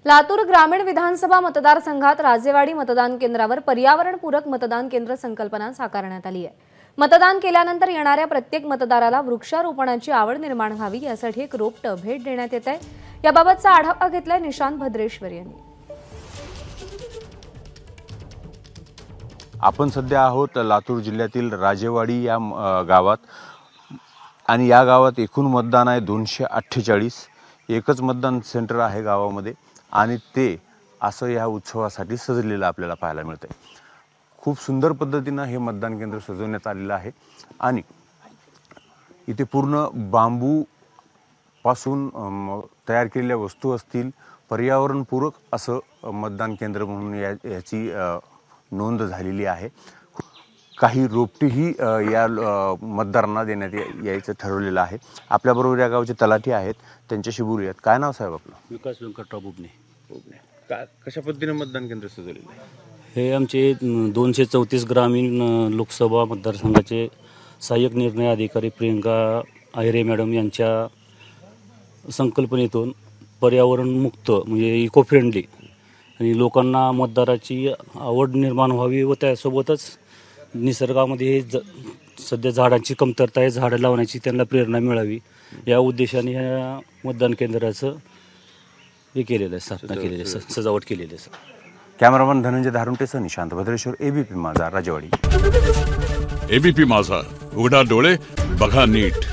लातूर ग्रामीण विधानसभा मतदारसंघात राजेवाडी मतदान केंद्रावर पर्यावरणपूरक मतदान केंद्र संकल्पना साकारण्यात आली आहे। मतदान केल्यानंतर येणाऱ्या प्रत्येक मतदाराला वृक्षारोपणाची आवड निर्माण व्हावी यासाठी एक रोपटं भेट देण्यात येत आहे। याबाबतचा आढावा घेतलाय निशांत भद्रेश्वर यांनी। आपण सध्या आहोत लातूर जिल्ह्यातील राजेवाडी या गावात आणि या गावात एकूण मतदान आहे 248। एकच मतदान सेंटर आहे गावामध्ये आणि ते असं या उत्सवासाठी सजलेलं आपल्याला पाहायला मिळतंय। खूप सुंदर पद्धतीने हे मतदान केंद्र सजवण्यात आलेलं आहे आणि इथे पूर्ण बांबू पासून तयार केलेल्या वस्तू असतील, पर्यावरणपूरक असं मतदान केंद्र म्हणून याची नोंद झालेली आहे। काही रोपटीही या मतदारांना देण्यात यायचं ठरवलेलं आहे। आपल्याबरोबर या गावचे तलाठी आहेत, त्यांच्याशी बोलूयात। काय नाव साहेब आपलं? विकास व्यंकटराव बुबने। कशा पद्धतीने मतदान केंद्र सजवलेलं आहे? हे आमचे 234 ग्रामीण लोकसभा मतदारसंघाचे सहाय्यक निर्णय अधिकारी प्रियंका आहिरे मॅडम यांच्या संकल्पनेतून पर्यावरणमुक्त म्हणजे इको फ्रेंडली आणि लोकांना मतदाराची आवड निर्माण व्हावी व त्यासोबतच निसर्गामध्ये सध्या झाडांची कमतरता आहे, झाडं लावण्याची त्यांना प्रेरणा मिळावी या उद्देशाने ह्या मतदान केंद्राचं हे केलेलं आहे, स्थापना केलेली आहे, सजावट केलेली आहे। कॅमेरामन धनंजय धारुंटेसह निशांत भद्रेश्वर, एबीपी माझा, राजेवाडी। एबीपी माझा, उघडा डोळे बघा नीट।